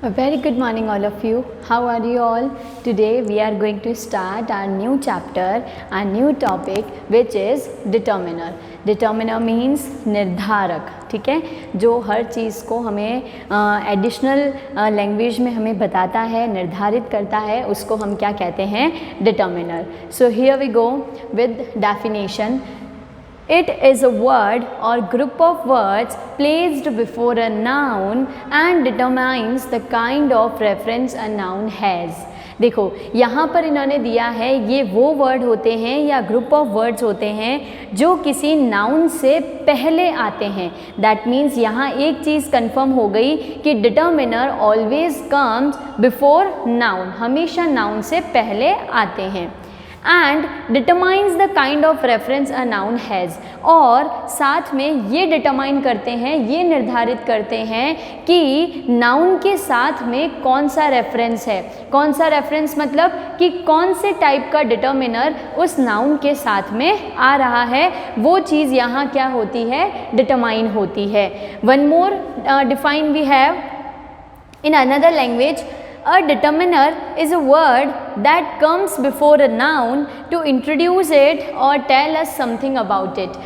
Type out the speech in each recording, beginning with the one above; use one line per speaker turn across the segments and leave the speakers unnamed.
A very good morning all of you. How are you all? Today we are going to start our new chapter, our new topic which is determiner. Determiner means निर्धारक, ठीक है, जो हर चीज़ को हमें additional language में हमें बताता है, निर्धारित करता है, उसको हम क्या कहते हैं, determiner. So here we go with definition. It is a word or group of words placed before a noun and determines the kind of reference a noun has. देखो यहाँ पर इन्होंने दिया है, ये वो वर्ड होते हैं या ग्रुप ऑफ वर्ड्स होते हैं जो किसी नाउन से पहले आते हैं. दैट मीन्स यहाँ एक चीज़ कंफर्म हो गई कि determiner always comes before noun, हमेशा नाउन से पहले आते हैं. And determines the kind of reference a noun has, और साथ में ये डिटरमाइन करते हैं, ये निर्धारित करते हैं कि नाउन के साथ में कौन सा रेफरेंस है. कौन सा रेफरेंस मतलब कि कौन से टाइप का डिटर्मिनर उस नाउन के साथ में आ रहा है, वो चीज़ यहाँ क्या होती है, डिटरमाइन होती है. One more define we have in another language. A determiner is a word that comes before a noun to introduce it or tell us something about it.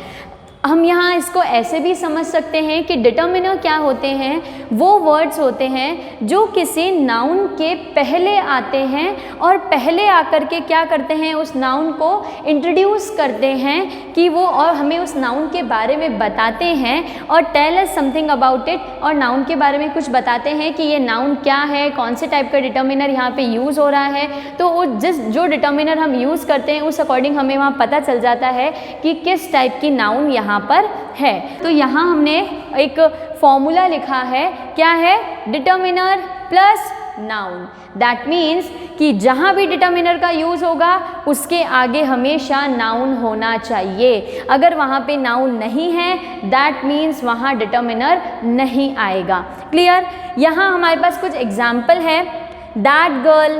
हम यहाँ इसको ऐसे भी समझ सकते हैं कि डिटर्मिनर क्या होते हैं, वो वर्ड्स होते हैं जो किसी नाउन के पहले आते हैं और पहले आकर के क्या करते हैं, उस नाउन को इंट्रोड्यूस करते हैं कि वो, और हमें उस नाउन के बारे में बताते हैं और tell us something about it, और नाउन के बारे में कुछ बताते हैं कि ये नाउन क्या है, कौन से टाइप का डिटर्मिनर यहाँ पे यूज़ हो रहा है. तो जो डिटर्मिनर हम यूज़ करते हैं उस अकॉर्डिंग हमें वहाँ पता चल जाता है कि किस टाइप की नाउन यहाँ पर है. तो यहाँ हमने एक फॉर्मूला लिखा है, क्या है, determiner plus noun. That means कि जहाँ भी डिटर्मिनर का यूज़ होगा उसके आगे हमेशा नाउन होना चाहिए. अगर वहाँ पे नाउन नहीं है दैट मीन्स वहाँ डिटर्मिनर नहीं आएगा. क्लियर. यहाँ हमारे पास कुछ एग्जाम्पल है. That girl,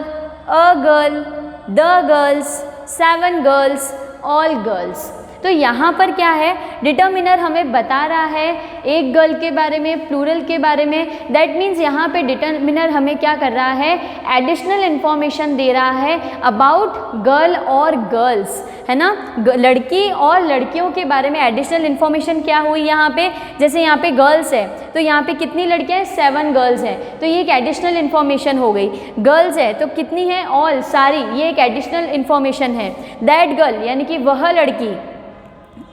a girl, the girls, 7 girls, all girls. तो यहाँ पर क्या है, डिटर्मिनर हमें बता रहा है एक गर्ल के बारे में, प्लूरल के बारे में. दैट मीन्स यहाँ पे डिटर्मिनर हमें क्या कर रहा है, एडिशनल इन्फॉर्मेशन दे रहा है अबाउट गर्ल और गर्ल्स, है ना. लड़की और लड़कियों के बारे में एडिशनल इन्फॉर्मेशन क्या हुई यहाँ पे. जैसे यहाँ पे गर्ल्स है तो यहाँ पे कितनी लड़कियाँ हैं, 7 गर्ल्स हैं, तो ये एक एडिशनल इन्फॉर्मेशन हो गई. गर्ल्स है तो कितनी है, ऑल, सारी, ये एक एडिशनल इन्फॉर्मेशन है. दैट गर्ल यानी कि वह लड़की,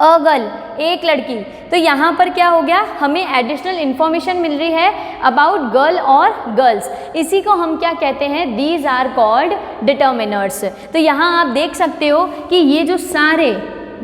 अ गर्ल एक लड़की. तो यहाँ पर क्या हो गया, हमें एडिशनल इन्फॉर्मेशन मिल रही है अबाउट गर्ल और गर्ल्स. इसी को हम क्या कहते हैं, दीज आर कॉल्ड डिटर्मिनर्स. तो यहाँ आप देख सकते हो कि ये जो सारे,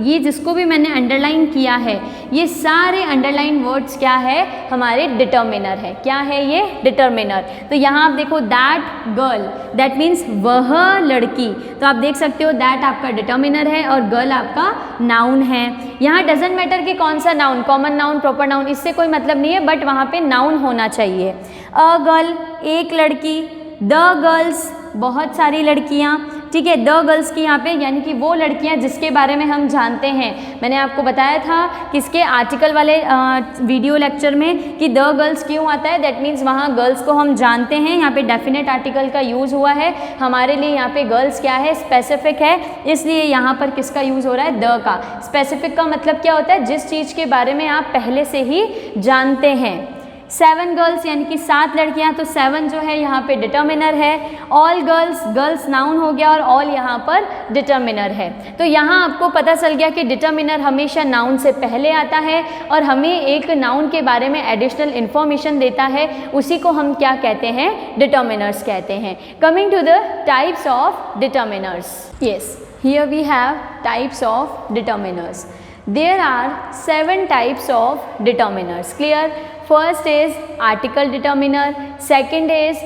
ये जिसको भी मैंने अंडरलाइन किया है, ये सारे अंडरलाइन वर्ड्स क्या है, हमारे डिटर्मिनर है. क्या है ये, डिटर्मिनर. तो यहाँ आप देखो दैट गर्ल, दैट मीन्स वह लड़की. तो आप देख सकते हो दैट आपका डिटर्मिनर है और गर्ल आपका नाउन है. यहाँ डजेंट मैटर कि कौन सा noun, common noun, proper noun, इससे कोई मतलब नहीं है, बट वहाँ पे नाउन होना चाहिए. अ गर्ल एक लड़की, द गर्ल्स बहुत सारी लड़कियाँ, ठीक है. द गर्ल्स की यहाँ पे यानी कि वो लड़कियाँ जिसके बारे में हम जानते हैं. मैंने आपको बताया था किसके आर्टिकल वाले वीडियो लेक्चर में कि द गर्ल्स क्यों आता है. दैट मीन्स वहाँ गर्ल्स को हम जानते हैं. यहाँ पे डेफिनेट आर्टिकल का यूज़ हुआ है. हमारे लिए यहाँ पे गर्ल्स क्या है, स्पेसिफिक है, इसलिए यहाँ पर किसका यूज़ हो रहा है, द का. स्पेसिफिक का मतलब क्या होता है, जिस चीज़ के बारे में आप पहले से ही जानते हैं. 7 गर्ल्स यानी कि 7 लड़कियां, तो 7 जो है यहाँ पे डिटर्मिनर है. ऑल गर्ल्स, गर्ल्स नाउन हो गया और ऑल यहाँ पर डिटर्मिनर है. तो यहाँ आपको पता चल गया कि डिटर्मिनर हमेशा नाउन से पहले आता है और हमें एक नाउन के बारे में एडिशनल इन्फॉर्मेशन देता है. उसी को हम क्या कहते हैं, डिटर्मिनर्स कहते हैं. Coming to the types of determiners. Yes, here we have types of determiners. There are 7 types of determiners. Clear? First is article determiner, second is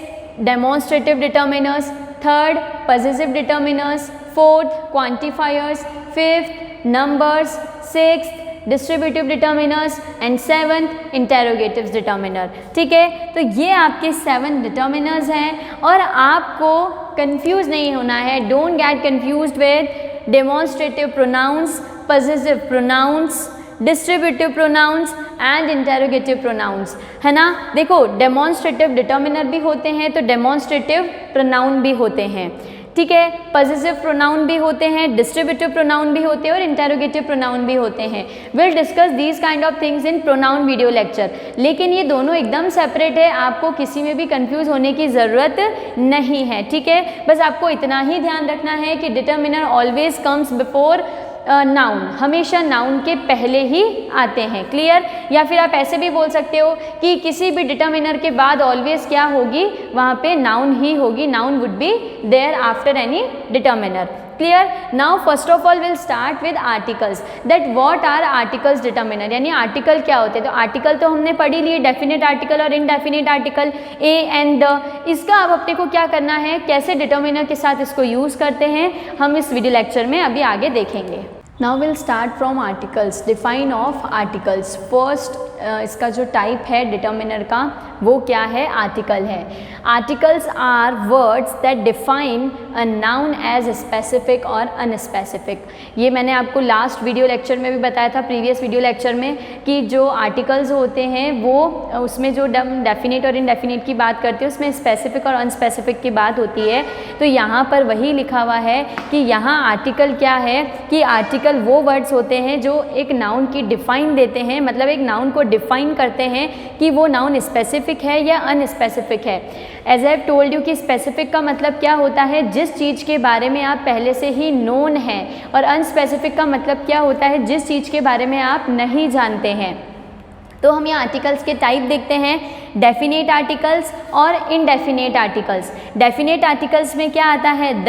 demonstrative determiners, third possessive determiners, fourth quantifiers, fifth numbers, sixth distributive determiners and seventh interrogatives determiner. ठीक है, तो ये आपके 7 determiners हैं और आपको confuse नहीं होना है. Don't get confused with demonstrative pronouns, possessive pronouns, distributive pronouns and interrogative pronounce, है ना। देखो डेमोन्स्ट्रेटिव डिटर्मिनर भी होते हैं तो डेमोन्स्ट्रेटिव प्रोनाउन भी होते हैं, ठीक है। पॉसेसिव प्रोनाउन भी होते हैं, डिस्ट्रीब्यूटिव प्रोनाउन भी होते हैं और इंटेरोगेटिव प्रोनाउन भी होते हैं। Will discuss these kind of things in pronoun video lecture. लेकिन ये दोनों एकदम सेपरेट है, आपको किसी में भी कंफ्यूज होने की ज़रूरत नहीं है, ठीक है। बस आपको इतना ही ध्यान रखना है कि determiner always comes before noun, हमेशा नाउन के पहले ही आते हैं, क्लियर। या फिर आप ऐसे भी बोल सकते हो कि किसी भी डिटर्मिनर के बाद ऑलवेज क्या होगी, वहाँ पे नाउन ही होगी, noun would be there after any determiner, clear. Now first of all will start with articles, that what are articles determiner, यानी आर्टिकल क्या होते हैं। तो आर्टिकल तो हमने पढ़ी लिए, डेफिनेट आर्टिकल और indefinite article, a and the. इसका अब अपने को क्या करना है, कैसे डिटर्मिनर के साथ इसको यूज़ करते हैं, हम इस वीडियो लेक्चर में अभी आगे देखेंगे। Now we'll start from articles, define of articles. First इसका जो टाइप है डिटर्मिनर का वो क्या है, आर्टिकल है। Articles are words that define a noun as specific और अनस्पेसिफिक। ये मैंने आपको लास्ट वीडियो लेक्चर में भी बताया था, प्रीवियस वीडियो लेक्चर में, कि जो आर्टिकल्स होते हैं वो उसमें जो डेफिनेट और इनडेफिनेट की बात करते हैं उसमें स्पेसिफिक और अनस्पेसिफिक की बात होती है। तो यहाँ पर वही लिखा हुआ है कि यहाँ आर्टिकल क्या है, कि आर्टिकल वो वर्ड्स होते हैं जो एक नाउन की डिफाइन देते हैं, मतलब एक नाउन को डिफाइन करते हैं कि वो नाउन स्पेसिफिक है या अनस्पेसिफिक है। As I have told you कि स्पेसिफिक का मतलब क्या होता है, जिस चीज़ के बारे में आप पहले से ही नोन हैं, और अनस्पेसिफिक का मतलब क्या होता है, जिस चीज़ के बारे में आप नहीं जानते हैं। तो हम यहाँ आर्टिकल्स के टाइप देखते हैं, डेफिनेट आर्टिकल्स और इनडेफिनेट आर्टिकल्स। डेफिनेट आर्टिकल्स में क्या आता है, द,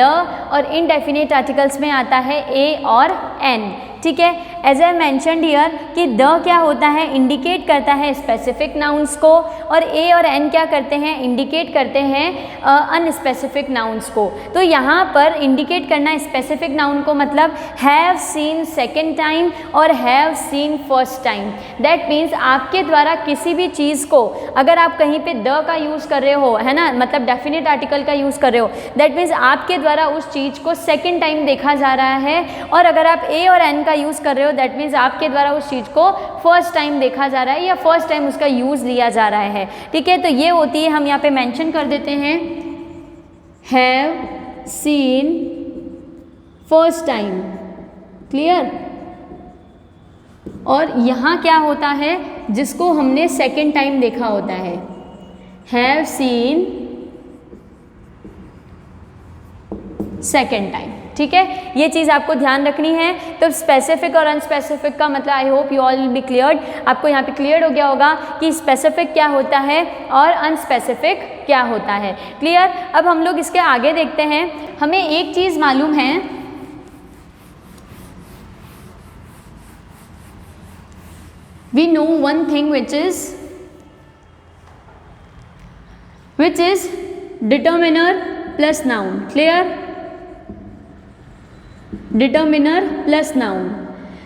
और इनडेफिनेट आर्टिकल्स में आता है ए और एन, ठीक है। एज आई मैंशनड हियर कि द क्या होता है, इंडिकेट करता है स्पेसिफिक नाउन्स को, और ए और एन क्या करते हैं, इंडिकेट करते हैं अनस्पेसिफिक नाउन्स को। तो यहाँ पर इंडिकेट करना स्पेसिफिक नाउन को मतलब हैव सीन सेकेंड टाइम और have seen first time. That means आपके द्वारा किसी भी चीज़ को अगर आप कहीं पे द का यूज़ कर रहे हो, है ना, मतलब डेफिनेट आर्टिकल का यूज़ कर रहे हो, दैट मीन्स आपके द्वारा उस चीज़ को सेकेंड टाइम देखा जा रहा है। और अगर आप ए और एन का यूज़ कर रहे हो, दैट मीन्स आपके द्वारा उस चीज़ को फर्स्ट टाइम देखा जा रहा है या फर्स्ट टाइम उसका यूज़ लिया जा रहा है, ठीक है। तो ये होती है, हम यहाँ पे मेंशन कर देते हैं, have seen first time, clear. और यहाँ क्या होता है, जिसको हमने सेकेंड टाइम देखा होता है, हैव सीन सेकेंड टाइम, ठीक है। ये चीज़ आपको ध्यान रखनी है। तो स्पेसिफिक और अनस्पेसिफिक का मतलब I hope you all will be cleared, आपको यहाँ पे क्लियर हो गया होगा कि स्पेसिफिक क्या होता है और अनस्पेसिफिक क्या होता है, क्लियर। अब हम लोग इसके आगे देखते हैं। हमें एक चीज़ मालूम है, we know one thing which is determiner plus noun, clear, determiner plus noun.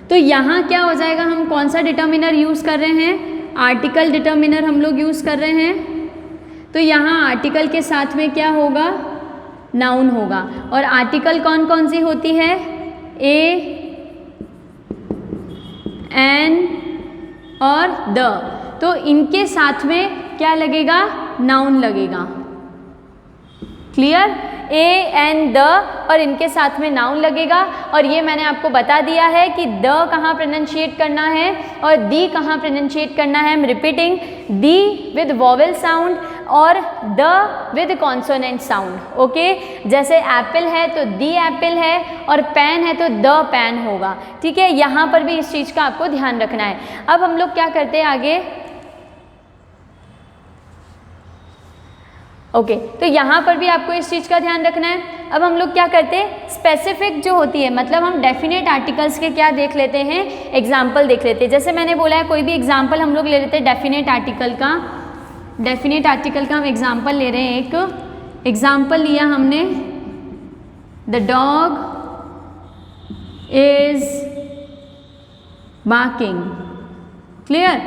तो यहाँ क्या हो जाएगा, हम कौन सा डिटर्मिनर यूज़ कर रहे हैं, आर्टिकल डिटर्मिनर हम लोग यूज़ कर रहे हैं। तो यहाँ आर्टिकल के साथ में क्या होगा, नाउन होगा। और आर्टिकल कौन कौन सी होती है, ए, एन और द। तो इनके साथ में क्या लगेगा, नाउन लगेगा, क्लियर। ए एन द और इनके साथ में नाउन लगेगा। और ये मैंने आपको बता दिया है कि द कहाँ प्रोनाउंशिएट करना है और दी कहाँ प्रोनाउंशिएट करना है। I am repeating, the with vowel sound और the with consonant sound, okay. जैसे एप्पल है तो दी एप्पल है, और पेन है तो द पेन होगा, ठीक है। यहाँ पर भी इस चीज़ का आपको ध्यान रखना है। अब हम लोग क्या करते हैं आगे, ओके तो यहाँ पर भी आपको इस चीज़ का ध्यान रखना है। अब हम लोग क्या करते हैं, स्पेसिफिक जो होती है, मतलब हम डेफिनेट आर्टिकल्स के क्या देख लेते हैं, एग्जाम्पल देख लेते हैं। जैसे मैंने बोला है, कोई भी एग्जाम्पल हम लोग ले लेते हैं डेफिनेट आर्टिकल का। डेफिनेट आर्टिकल का हम एग्जाम्पल ले रहे हैं। एक एग्जाम्पल लिया हमने, the dog is barking, clear.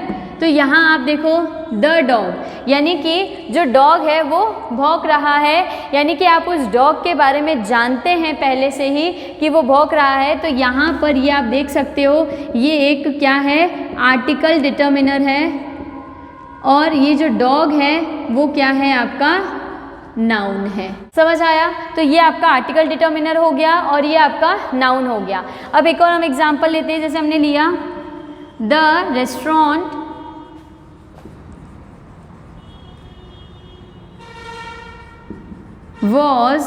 तो यहाँ आप देखो द डॉग, यानी कि जो डॉग है वो भौंक रहा है, यानी कि आप उस डॉग के बारे में जानते हैं पहले से ही कि वो भौंक रहा है। तो यहाँ पर ये आप देख सकते हो, ये एक क्या है, आर्टिकल डिटर्मिनर है, और ये जो डॉग है वो क्या है, आपका नाउन है। समझ आया? तो ये आपका आर्टिकल डिटर्मिनर हो गया और ये आपका नाउन हो गया। अब एक और हम एग्जांपल लेते हैं, जैसे हमने लिया the restaurant was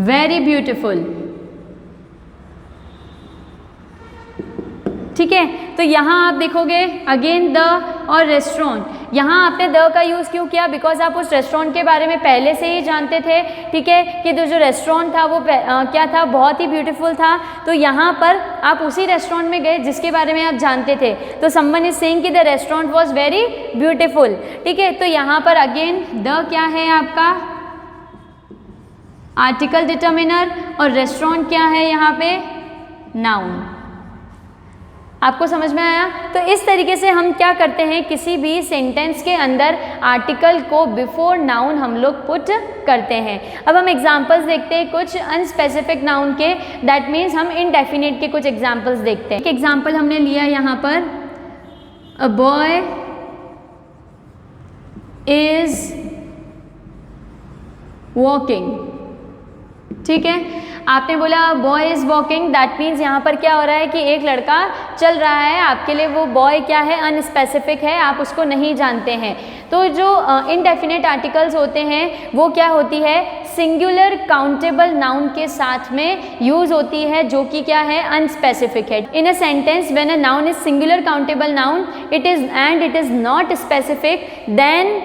very beautiful. ठीक है, तो यहाँ आप देखोगे अगेन द और रेस्टोरेंट, यहाँ आपने द का यूज़ क्यों किया, बिकॉज आप उस रेस्टोरेंट के बारे में पहले से ही जानते थे। ठीक है, कि जो रेस्टोरेंट था वो क्या था, बहुत ही ब्यूटीफुल था। तो यहाँ पर आप उसी रेस्टोरेंट में गए जिसके बारे में आप जानते थे। तो समवन इज सेइंग कि the restaurant was very beautiful. ठीक है, तो यहाँ पर अगेन द क्या है, आपका आर्टिकल डिटर्मिनर, और रेस्टोरेंट क्या है यहाँ पे, नाउन। आपको समझ में आया? तो इस तरीके से हम क्या करते हैं, किसी भी सेंटेंस के अंदर आर्टिकल को बिफोर नाउन हम लोग पुट करते हैं। अब हम एग्जांपल्स देखते हैं कुछ अनस्पेसिफिक नाउन के, दैट मीन्स हम इनडेफिनिट के कुछ एग्जांपल्स देखते हैं। एक एग्जांपल हमने लिया यहाँ पर, अ बॉय इज वॉकिंग। ठीक है, आपने बोला boy is walking, that means यहाँ पर क्या हो रहा है कि एक लड़का चल रहा है। आपके लिए वो बॉय क्या है, अनस्पेसिफिक है, आप उसको नहीं जानते हैं। तो जो इनडेफिनेट आर्टिकल्स होते हैं वो क्या होती है, सिंगुलर काउंटेबल नाउन के साथ में यूज होती है, जो कि क्या है, अनस्पेसिफिक है। In a sentence when a noun is singular countable noun it is not specific, then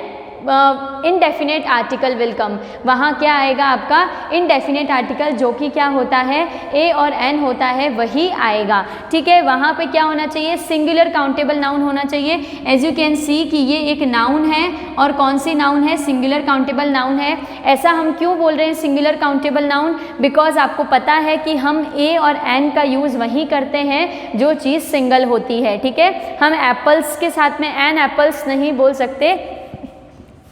indefinite article will come. वहाँ क्या आएगा, आपका इनडेफिनेट आर्टिकल, जो कि क्या होता है, ए और एन होता है, वही आएगा। ठीक है, वहाँ पे क्या होना चाहिए, सिंगुलर काउंटेबल नाउन होना चाहिए। एज यू कैन सी कि ये एक नाउन है, और कौन सी नाउन है, सिंगुलर काउंटेबल नाउन है। ऐसा हम क्यों बोल रहे हैं सिंगुलर काउंटेबल नाउन, बिकॉज आपको पता है कि हम ए और एन का यूज़ वही करते हैं जो चीज़ सिंगल होती है। ठीक है, हम एप्पल्स के साथ में एन एप्पल्स नहीं बोल सकते।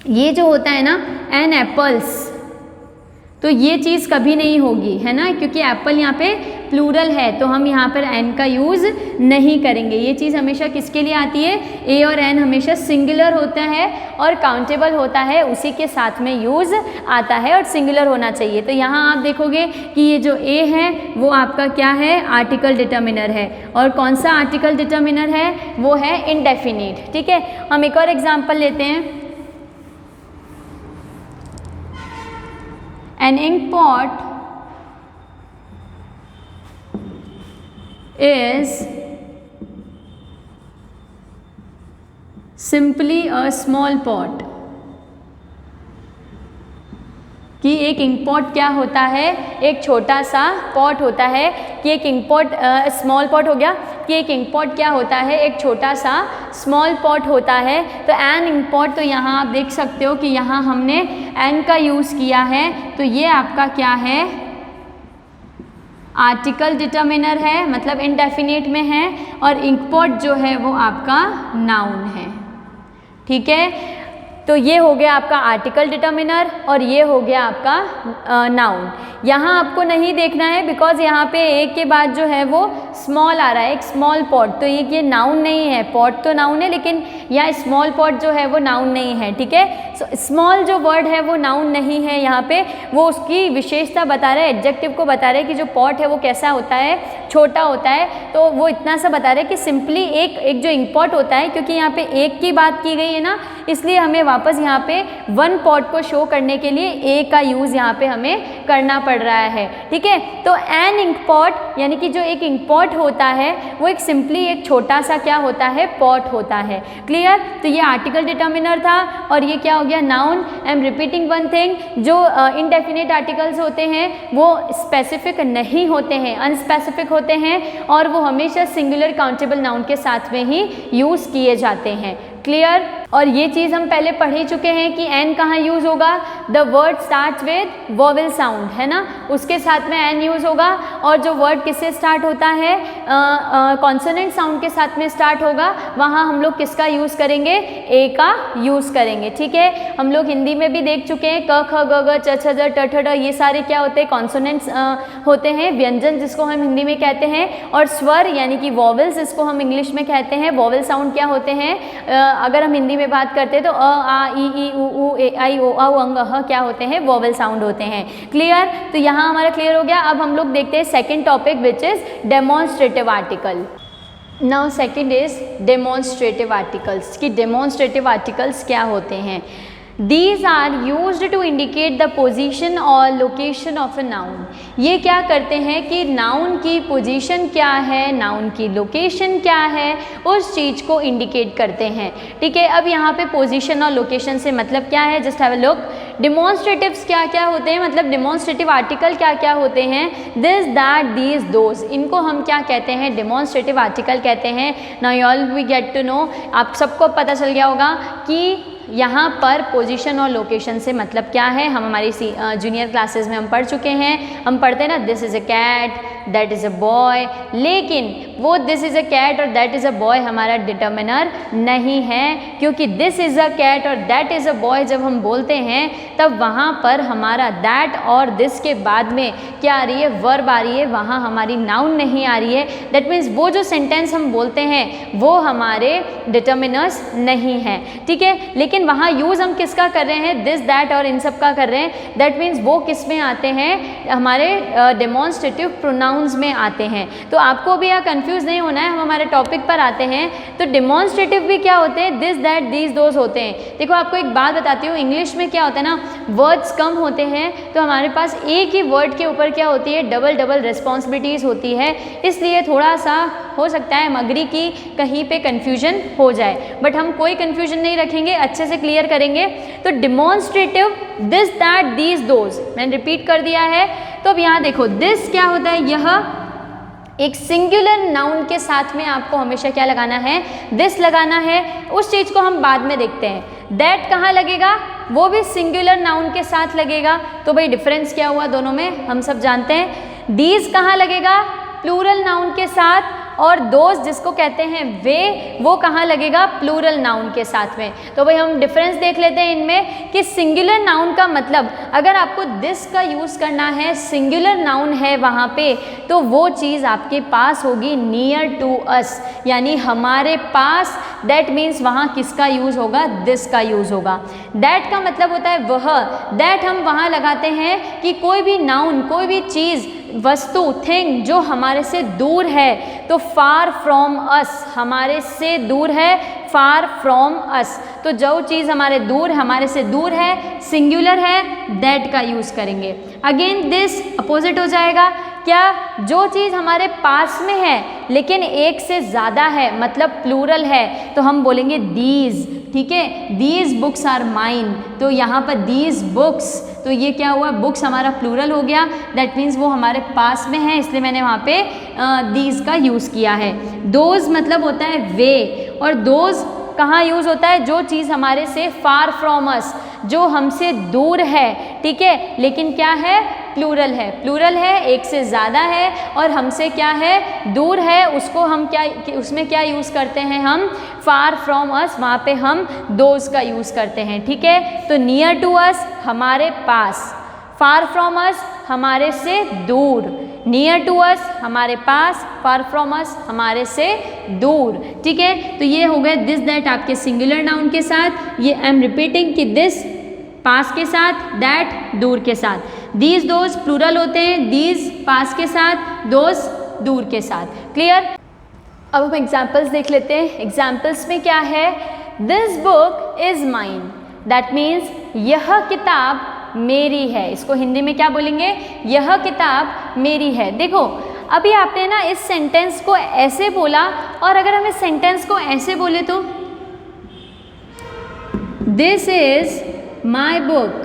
ये जो होता है ना, एन एप्पल्स, तो ये चीज़ कभी नहीं होगी, है ना, क्योंकि एप्पल यहाँ पे प्लूरल है, तो हम यहाँ पर एन का यूज़ नहीं करेंगे। ये चीज़ हमेशा किसके लिए आती है, ए और एन हमेशा सिंगुलर होता है और काउंटेबल होता है, उसी के साथ में यूज़ आता है और सिंगुलर होना चाहिए। तो यहाँ आप देखोगे कि ये जो ए है वो आपका क्या है, आर्टिकल डिटर्मिनर है, और कौन सा आर्टिकल डिटर्मिनर है, वो है इनडेफिनिट। ठीक है, हम एक और एग्जाम्पल लेते हैं। An ink pot is simply a small pot। कि एक इंक पॉट क्या होता है, एक छोटा सा पॉट होता है। कि एक इंक पॉट, स्मॉल पॉट हो गया, कि एक इंक पॉट क्या होता है, एक छोटा सा स्मॉल पॉट होता है। तो एन इंक पॉट, तो यहाँ आप देख सकते हो कि यहाँ हमने एन का यूज़ किया है, तो ये आपका क्या है, आर्टिकल डिटर्मिनर है, मतलब इनडेफिनिट में है, और इंक पॉट जो है वो आपका नाउन है। ठीक है, तो ये हो गया आपका आर्टिकल डिटर्मिनर और ये हो गया आपका नाउन। यहाँ आपको नहीं देखना है, बिकॉज यहाँ पे एक के बाद जो है वो स्मॉल आ रहा है, एक स्मॉल पॉट, तो ये नाउन नहीं है। पॉट तो नाउन है, लेकिन यहाँ स्मॉल पॉट जो है वो नाउन नहीं है। ठीक है, सो स्मॉल जो वर्ड है वो नाउन नहीं है। यहाँ पे वो उसकी विशेषता बता रहा है, एडजेक्टिव को बता रहा है कि जो पॉट है वो कैसा होता है, छोटा होता है। तो वो इतना सा बता रहा है कि सिंपली एक जो इंक पॉट होता है, क्योंकि यहाँ पे एक की बात की गई है ना, इसलिए हमें वापस यहाँ पे वन पॉट को शो करने के लिए ए का यूज़ यहाँ पे हमें करना पड़ रहा है। ठीक है, तो एन इंक पॉट, यानी कि जो एक इंक पॉट होता है वो एक सिंपली एक छोटा सा क्या होता है, पॉट होता है। क्लियर? तो ये आर्टिकल डिटर्मिनर था और ये क्या हो गया, noun. I am repeating one thing, जो इनडेफिनिट आर्टिकल्स होते हैं वो स्पेसिफिक नहीं होते हैं, अनस्पेसिफिक होते हैं, और वो हमेशा सिंगुलर काउंटेबल नाउन के साथ में ही यूज़ किए जाते हैं। क्लियर? और ये चीज़ हम पहले पढ़ ही चुके हैं कि एन कहाँ यूज़ होगा, the word starts with vowel sound, है ना, उसके साथ में एन यूज़ होगा, और जो वर्ड किससे स्टार्ट होता है, कॉन्सोनेंट साउंड के साथ में स्टार्ट होगा, वहाँ हम लोग किसका यूज़ करेंगे, ए का यूज़ करेंगे। ठीक है, हम लोग हिंदी में भी देख चुके हैं, क ख ग घ च छ ज ट ठ ड, ये सारे क्या होते हैं, कॉन्सोनेंट्स होते हैं, व्यंजन जिसको हम हिंदी में कहते हैं, और स्वर यानी कि वॉवेल्स जिसको हम इंग्लिश में कहते हैं। वॉवेल साउंड क्या होते हैं, अगर हम हिंदी में बात करते हैं तो अ आ ई उ ए आई ओ औ अंग ह क्या होते हैं, वॉवेल साउंड होते हैं। क्लियर, तो यहाँ हमारा क्लियर हो गया। अब हम लोग देखते हैं second topic which is demonstrative article. Now second is demonstrative articles, कि डेमोन्स्ट्रेटिव आर्टिकल्स क्या होते हैं। These are used to indicate the position or location of a noun. ये क्या करते हैं कि नाउन की पोजीशन क्या है, नाउन की लोकेशन क्या है, उस चीज़ को इंडिकेट करते हैं। ठीक है, अब यहाँ पे पोजीशन और लोकेशन से मतलब क्या है, जस्ट हैव अ लुक। डिमॉन्स्ट्रेटिव्स क्या क्या होते हैं, मतलब डिमॉन्स्ट्रेटिव आर्टिकल क्या क्या होते हैं, दिस दैट दीज दोज, इनको हम क्या कहते हैं, डिमॉन्स्ट्रेटिव आर्टिकल कहते हैं। Now you all we get to know, आप सबको पता चल गया होगा कि यहाँ पर पोजीशन और लोकेशन से मतलब क्या है। हम हमारी जूनियर क्लासेस में हम पढ़ चुके हैं, हम पढ़ते हैं ना, this is a cat, that is a boy, लेकिन वो दिस इज़ अ कैट और दैट इज़ अ बॉय हमारा डिटर्मिनर नहीं है, क्योंकि दिस इज़ अ कैट और दैट इज़ अ बॉय जब हम बोलते हैं तब वहाँ पर हमारा दैट और दिस के बाद में क्या आ रही है, वर्ब आ रही है, वहाँ हमारी नाउन नहीं आ रही है। दैट मीन्स वो जो सेंटेंस हम बोलते हैं वो हमारे डिटर्मिनर्स नहीं हैं। ठीक है, लेकिन वहाँ यूज़ हम किसका कर रहे हैं, दिस दैट और इन सब का कर रहे हैं। दैट मीन्स वो किस में आते हैं, हमारे डेमोन्स्ट्रेटिव प्रोनाउंस में आते हैं। तो आपको भी यहाँ कंफ्यूज नहीं होना है, हम हमारे टॉपिक पर आते हैं। तो डेमोन्स्ट्रेटिव भी क्या होते हैं, दिस दैट दीज दोज होते हैं। देखो आपको एक बात बताती हूँ, इंग्लिश में क्या होता है ना, वर्ड्स कम होते हैं तो हमारे पास एक ही वर्ड के ऊपर क्या होती है, डबल डबल रिस्पॉन्सिबिलिटीज़ होती है, इसलिए थोड़ा सा हो सकता है मगरी की कहीं पे कन्फ्यूजन हो जाए, बट हम कोई कन्फ्यूजन नहीं रखेंगे, अच्छे से क्लियर करेंगे। तो demonstrative this that these those, मैंने रिपीट कर दिया है। तो अब यहाँ देखो, दिस क्या होता है, यह एक सिंगुलर नाउन के साथ में आपको हमेशा क्या लगाना है, दिस लगाना है। उस चीज़ को हम बाद में देखते हैं। दैट कहाँ लगेगा, वो भी सिंगुलर नाउन के साथ लगेगा। तो भाई डिफरेंस क्या हुआ दोनों में, हम सब जानते हैं। दीज कहाँ लगेगा, प्लूरल नाउन के साथ, और दोज जिसको कहते हैं वे, वो कहाँ लगेगा, प्लूरल नाउन के साथ में। तो भाई हम डिफरेंस देख लेते हैं इनमें कि सिंगुलर नाउन का मतलब, अगर आपको दिस का यूज़ करना है, सिंगुलर नाउन है वहाँ पे, तो वो चीज़ आपके पास होगी नियर टू अस, यानी हमारे पास। दैट मीन्स वहाँ किसका यूज़ होगा, दिस का यूज़ होगा। दैट का मतलब होता है वह, दैट हम वहाँ लगाते हैं कि कोई भी नाउन, कोई भी चीज़, वस्तु, थिंग जो हमारे से दूर है, तो फार फ्रॉम अस, हमारे से दूर है, फार फ्रॉम अस। तो जो चीज़ हमारे से दूर है, सिंगुलर है, दैट का यूज़ करेंगे। अगेन दिस अपोजिट हो जाएगा, क्या, जो चीज़ हमारे पास में है लेकिन एक से ज़्यादा है, मतलब प्लूरल है, तो हम बोलेंगे दीज। ठीक है, दीज बुक्स आर माइन, तो यहाँ पर दीज बुक्स, तो ये क्या हुआ, बुक्स हमारा प्लूरल हो गया। दैट मीन्स वो हमारे पास में है, इसलिए मैंने वहाँ पे दीज का यूज़ किया है। दोज मतलब होता है वे, और दोज कहाँ यूज़ होता है, जो चीज़ हमारे से फार फ्रॉम अस, जो हमसे दूर है। ठीक है, लेकिन क्या है, प्लूरल है, प्लूरल है, एक से ज़्यादा है, और हमसे क्या है, दूर है, उसको हम क्या, उसमें क्या यूज़ करते हैं, हम फार फ्रॉम अस, वहाँ पे हम दोज का यूज़ करते हैं। ठीक है, तो नियर टू अस हमारे पास, फार फ्रॉम अस हमारे से दूर, नियर टू अस हमारे पास, फार फ्रॉम अस हमारे से दूर। ठीक है, तो ये हो गए दिस दैट आपके सिंगुलर नाउन के साथ। ये आई एम रिपीटिंग कि दिस पास के साथ, दैट दूर के साथ। दीज दोज प्लूरल होते हैं, दीज पास के साथ, दोज दूर के साथ। क्लियर। अब हम एग्जाम्पल्स देख लेते हैं। एग्जाम्पल्स में क्या है, this book is mine, that means यह किताब मेरी है। इसको हिंदी में क्या बोलेंगे, यह किताब मेरी है। देखो अभी आपने ना इस सेंटेंस को ऐसे बोला, और अगर हम इस सेंटेंस को ऐसे बोले तो दिस इज माई बुक,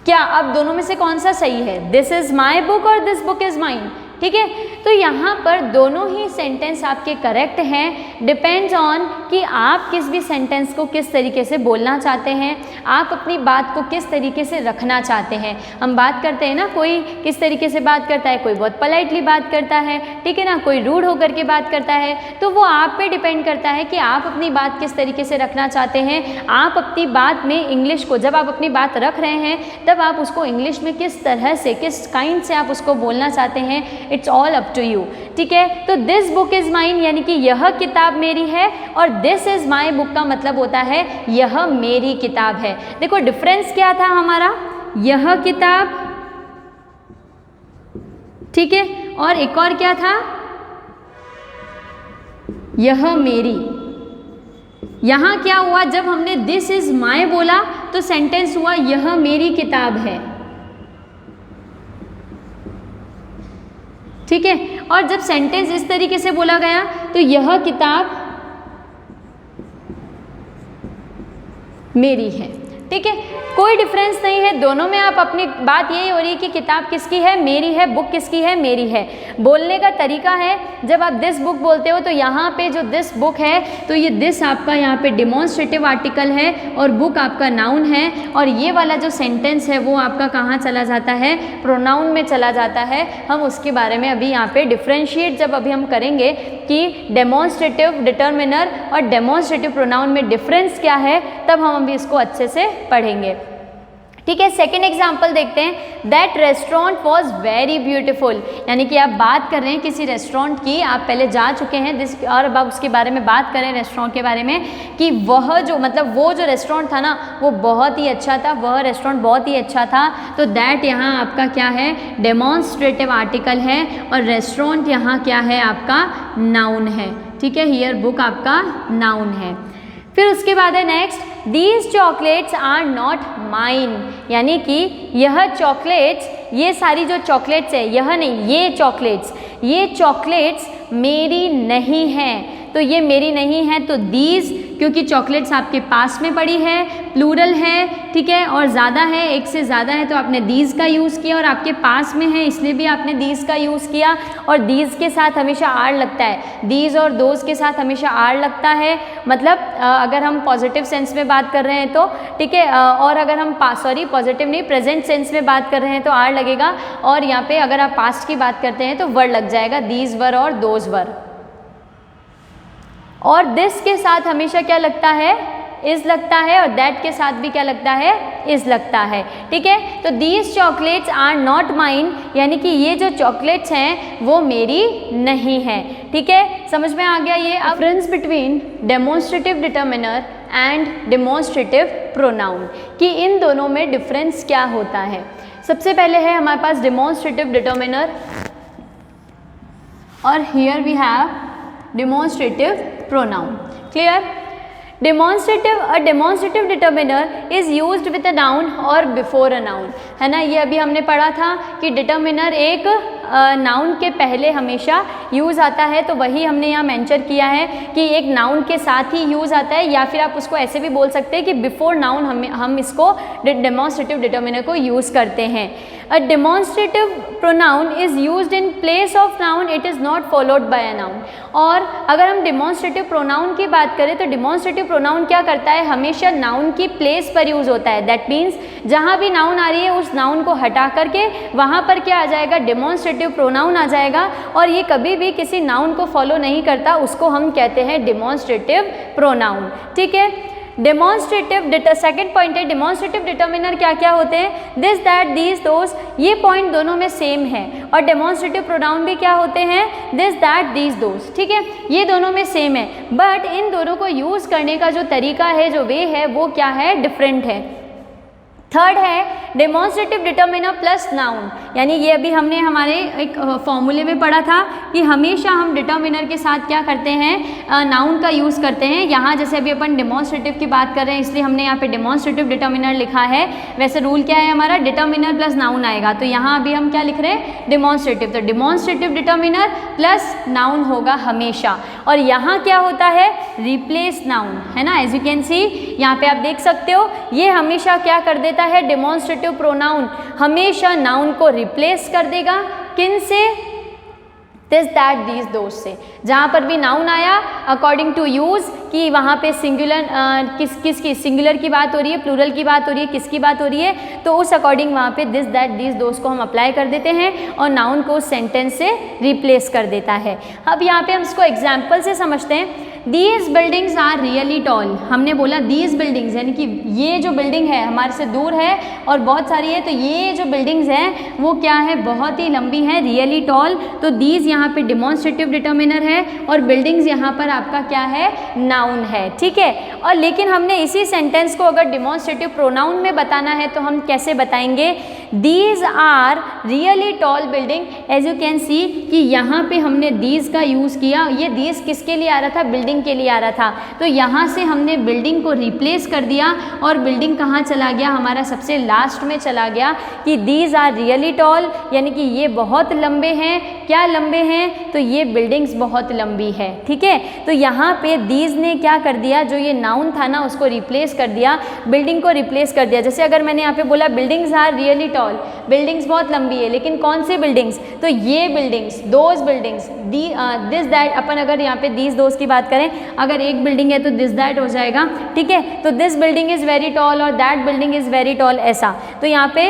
क्या अब दोनों में से कौन सा सही है, दिस इज माई बुक और दिस बुक इज माइन? ठीक है। तो यहाँ पर दोनों ही सेंटेंस आपके करेक्ट हैं, डिपेंड्स ऑन कि आप किस भी सेंटेंस को किस तरीके से बोलना चाहते हैं, आप अपनी बात को किस तरीके से रखना चाहते हैं। हम बात करते हैं ना, कोई किस तरीके से बात करता है, कोई बहुत पोलाइटली बात करता है, ठीक है ना, कोई रूड होकर के बात करता है, तो वो आप पे डिपेंड करता है कि आप अपनी बात किस तरीके से रखना चाहते हैं। आप अपनी बात में इंग्लिश को, जब आप अपनी बात रख रहे हैं तब आप उसको इंग्लिश में किस तरह से, किस काइंड से आप उसको बोलना चाहते हैं, it's all up to you, ठीक है। तो दिस बुक इज़ माइन यानी कि यह किताब मेरी है, और दिस इज़ माई बुक का मतलब होता है यह मेरी किताब है। देखो डिफरेंस क्या था हमारा, यह किताब, ठीक है, और एक और क्या था, यह मेरी। यहाँ क्या हुआ, जब हमने दिस इज माई बोला तो सेंटेंस हुआ यह मेरी किताब है, ठीक है। और जब सेंटेंस इस तरीके से बोला गया तो यह किताब मेरी है, ठीक है। कोई डिफरेंस नहीं है, दोनों में आप अपनी बात यही हो रही है कि किताब किसकी है, मेरी है, बुक किसकी है, मेरी है। बोलने का तरीका है, जब आप दिस बुक बोलते हो तो यहाँ पे जो दिस बुक है तो ये दिस आपका यहाँ पे डिमॉन्स्ट्रेटिव आर्टिकल है और बुक आपका नाउन है, और ये वाला जो सेंटेंस है वो आपका कहाँ चला जाता है, प्रोनाउन में चला जाता है। हम उसके बारे में अभी यहाँ पे डिफ्रेंशिएट जब अभी हम करेंगे कि डेमॉन्स्ट्रेटिव डिटर्मिनर और डेमॉन्स्ट्रेटिव प्रोनाउन में डिफरेंस क्या है, तब हम अभी इसको अच्छे से पढ़ेंगे, ठीक है। सेकेंड एग्जाम्पल देखते हैं, that restaurant was very beautiful, यानी कि आप बात कर रहे हैं किसी रेस्टोरेंट की, आप पहले जा चुके हैं दिस, और अब आप उसके बारे में बात करें रेस्टोरेंट के बारे में कि वह जो, मतलब वो जो रेस्टोरेंट था ना वो बहुत ही अच्छा था, वह रेस्टोरेंट बहुत ही अच्छा था। तो दैट यहाँ आपका क्या है, डेमॉन्स्ट्रेटिव आर्टिकल है, और रेस्टोरेंट यहाँ क्या है, आपका नाउन है, ठीक है। हियर बुक आपका नाउन है। फिर उसके बाद है next, these chocolates are not mine, यानी कि यह चॉकलेट्स, ये सारी जो चॉकलेट्स है, यह नहीं, ये चॉकलेट्स मेरी नहीं हैं। तो ये मेरी नहीं है, तो दीज, क्योंकि चॉकलेट्स आपके पास में पड़ी है, प्लूरल है, ठीक है, और ज़्यादा है, एक से ज़्यादा है तो आपने दीज का यूज़ किया, और आपके पास में है इसलिए भी आपने दीज का यूज़ किया। और दीज के साथ हमेशा आर लगता है, दीज और दोज के साथ हमेशा आर लगता है, मतलब अगर हम पॉजिटिव सेंस में बात कर रहे हैं तो, ठीक है, और अगर हम पॉजिटिव नहीं, प्रेजेंट सेंस में बात कर रहे हैं तो आर लगेगा, और यहाँ पे अगर आप पास्ट की बात करते हैं तो वर लग जाएगा, दीज वर और दोज वर। और दिस के साथ हमेशा क्या लगता है, इज लगता है, और दैट के साथ भी क्या लगता है, इज लगता है, ठीक है। तो these chocolates are not mine, यानी कि ये जो चॉकलेट्स हैं वो मेरी नहीं है, ठीक है। समझ में आ गया ये difference between demonstrative determiner and demonstrative pronoun, कि इन दोनों में डिफरेंस क्या होता है। सबसे पहले है हमारे पास डेमॉन्स्ट्रेटिव डिटर्मिनर, और here we have demonstrative pronoun, clear। A demonstrative determiner is used with a noun or before a noun, है ना। ये अभी हमने पढ़ा था कि डिटर्मिनर एक नाउन के पहले हमेशा यूज़ आता है, तो वही हमने यहाँ मेंशन किया है कि एक नाउन के साथ ही यूज़ आता है, या फिर आप उसको ऐसे भी बोल सकते हैं कि बिफोर नाउन हम इसको डेमॉन्स्ट्रेटिव डिटर्मिनर को यूज़ करते हैं। A demonstrative pronoun is used in place of noun, it is not followed by a noun. और अगर हम डेमॉन्स्ट्रेटिव प्रोनाउन की बात करें तो डेमॉन्स्ट्रेटिव प्रोनाउन क्या करता है, हमेशा नाउन की प्लेस पर यूज़ होता है। दैट मीन्स जहाँ भी नाउन आ रही है उस नाउन को हटा करके वहाँ पर क्या आ जाएगा, डेमॉन्स्ट्रेटिव प्रोनाउन आ जाएगा, और ये कभी भी किसी नाउन को फॉलो नहीं करता, उसको हम कहते हैं डेमॉन्स्ट्रेटिव प्रोनाउन, ठीक है। सेकंड पॉइंट है, डेमॉन्स्ट्रेटिव डिटर्मिनर क्या क्या होते हैं, दिस दैट दीज दोज, ये पॉइंट दोनों में सेम है, और डेमॉन्स्ट्रेटिव प्रोनाउन भी क्या होते हैं, दिस दैट दीज दोज, ठीक है, ये दोनों में सेम है, बट इन दोनों को यूज़ करने का जो तरीका है, जो वे है, वो क्या है, डिफरेंट है। थर्ड है डेमॉन्स्ट्रेटिव डिटर्मिनर प्लस नाउन, यानी ये अभी हमने हमारे एक फॉर्मूले में पढ़ा था कि हमेशा हम डिटर्मिनर के साथ क्या करते हैं, नाउन का यूज़ करते हैं। यहाँ जैसे अभी अपन डेमॉन्स्ट्रेटिव की बात कर रहे हैं इसलिए हमने यहाँ पे डेमॉन्स्ट्रेटिव डिटर्मिनर लिखा है, वैसे रूल क्या है हमारा, डिटर्मिनर प्लस नाउन आएगा, तो यहाँ अभी हम क्या लिख रहे हैं, डेमॉन्स्ट्रेटिव, तो डेमॉन्स्ट्रेटिव डिटर्मिनर प्लस नाउन होगा हमेशा। और यहाँ क्या होता है, रिप्लेस नाउन, है ना, एज यू कैन सी यहाँ पे आप देख सकते हो, ये हमेशा क्या कर देता है, डेमॉन्स्ट्रेटिव प्रोनाउन हमेशा नाउन को रिप्लेस कर देगा, किन से, दिस दैट दीज दोज से। जहाँ पर भी नाउन आया अकॉर्डिंग टू यूज़ कि वहाँ पे सिंगुलर किसकी सिंगुलर की बात हो रही है, प्लूरल की बात हो रही है, किसकी बात हो रही है, तो उस अकॉर्डिंग वहाँ पे दिस दैट दीज दोज को हम अप्लाई कर देते हैं और नाउन को उस सेंटेंस से रिप्लेस कर देता है। अब यहाँ पे हम इसको एग्जाम्पल से समझते हैं। These buildings are really tall. हमने बोला दीज बिल्डिंग्स यानी कि ये जो बिल्डिंग है हमारे से दूर है और बहुत सारी है, तो ये जो बिल्डिंग्स हैं वो क्या है, बहुत ही लंबी है, रियली टॉल। तो दीज यहाँ पे डिमॉन्स्ट्रेटिव डिटर्मिनर है और बिल्डिंग्स यहाँ पर आपका क्या है, नाउन है, ठीक है। और लेकिन हमने इसी सेंटेंस को अगर डिमॉन्स्ट्रेटिव प्रोनाउन में बताना है तो हम कैसे बताएंगे, these are really tall building. As you can see कि यहाँ पे हमने दीज का यूज़ किया। ये दीज किसके लिए आ रहा था, बिल्डिंग के लिए आ रहा था, तो यहाँ से हमने बिल्डिंग को रिप्लेस कर दिया और बिल्डिंग कहाँ चला गया, हमारा सबसे लास्ट में चला गया कि दीज आर रियली टॉल, यानी कि ये बहुत लंबे हैं। क्या लंबे हैं, तो ये बिल्डिंग्स बहुत लंबी है, ठीक है। तो यहाँ पे दीज ने क्या कर दिया, जो ये नाउन था ना उसको रिप्लेस कर दिया, बिल्डिंग को रिप्लेस कर दिया। जैसे अगर मैंने यहाँ पे बोला buildings are really tall, buildings बहुत लंबी है, लेकिन कौन सी बिल्डिंग्स, तो ये buildings, those buildings, this that. अपन अगर यहाँ पे दीज दोज की बात करें, अगर एक बिल्डिंग है तो दिस दैट हो जाएगा, ठीक है। तो this building is very tall और that building is very tall, ऐसा। तो यहाँ पे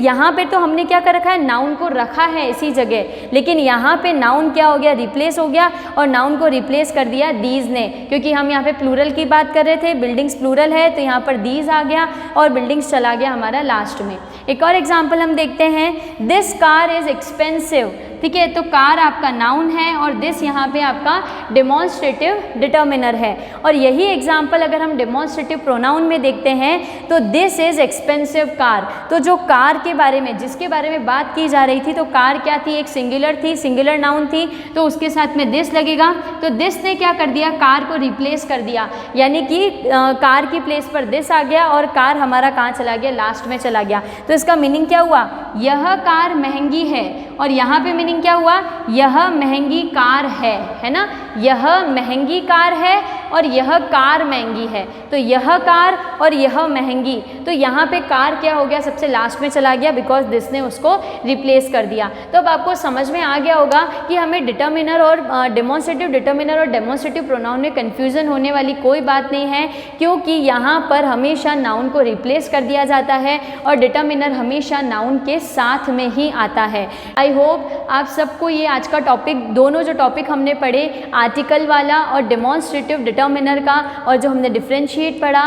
यहाँ पे तो हमने क्या कर रखा है, नाउन को रखा है इसी जगह, लेकिन यहाँ पे नाउन क्या हो गया, रिप्लेस हो गया और नाउन को रिप्लेस कर दिया दीज ने, क्योंकि हम यहाँ पे प्लूरल की बात कर रहे थे, बिल्डिंग्स प्लूरल है, तो यहाँ पर दीज आ गया और बिल्डिंग्स चला गया हमारा लास्ट में। एक और एग्जाम्पल हम देखते हैं, दिस कार इज़ एक्सपेंसिव, ठीक है। तो कार आपका नाउन है और दिस यहाँ पे आपका डिमॉन्स्ट्रेटिव डिटर्मिनर है। और यही एग्जाम्पल अगर हम डिमॉन्स्ट्रेटिव प्रोनाउन में देखते हैं तो दिस इज़ एक्सपेंसिव कार। तो जो कार के बारे में, जिसके बारे में बात की जा रही थी, तो कार क्या थी, एक सिंगुलर थी, सिंगुलर नाउन थी, तो उसके साथ में दिस लगेगा। तो दिस ने क्या कर दिया, कार को रिप्लेस कर दिया, यानी कि कार की प्लेस पर दिस आ गया और कार हमारा कहाँ चला गया, लास्ट में चला गया। तो इसका मीनिंग क्या हुआ, यह कार महंगी है, और यहाँ पे मीनिंग क्या हुआ, यह महंगी कार है ना, यह महंगी कार है और यह कार महंगी है। तो यह कार और यह महंगी, तो यहाँ पे कार क्या हो गया, सबसे लास्ट में चला गया, बिकॉज दिस ने उसको रिप्लेस कर दिया। तो अब आपको समझ में आ गया होगा कि हमें डिटर्मिनर और डेमोन्स्ट्रेटिव डिटर्मिनर और डेमोन्स्ट्रेटिव प्रोनाउन में कन्फ्यूज़न होने वाली कोई बात नहीं है, क्योंकि यहाँ पर हमेशा नाउन को रिप्लेस कर दिया जाता है और डिटर्मिनर हमेशा नाउन के साथ में ही आता है। आई होप आप सबको ये आज का टॉपिक, दोनों जो टॉपिक हमने पढ़े, आर्टिकल वाला और डेमोन्स्ट्रेटिव डिटर्मिनर का, और जो हमने डिफरेंशिएट पढ़ा,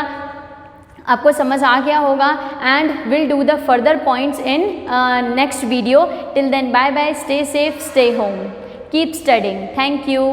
आपको समझ आ गया होगा। And will do the further points in next video. Till then bye bye, stay safe, stay home, keep studying. Thank you.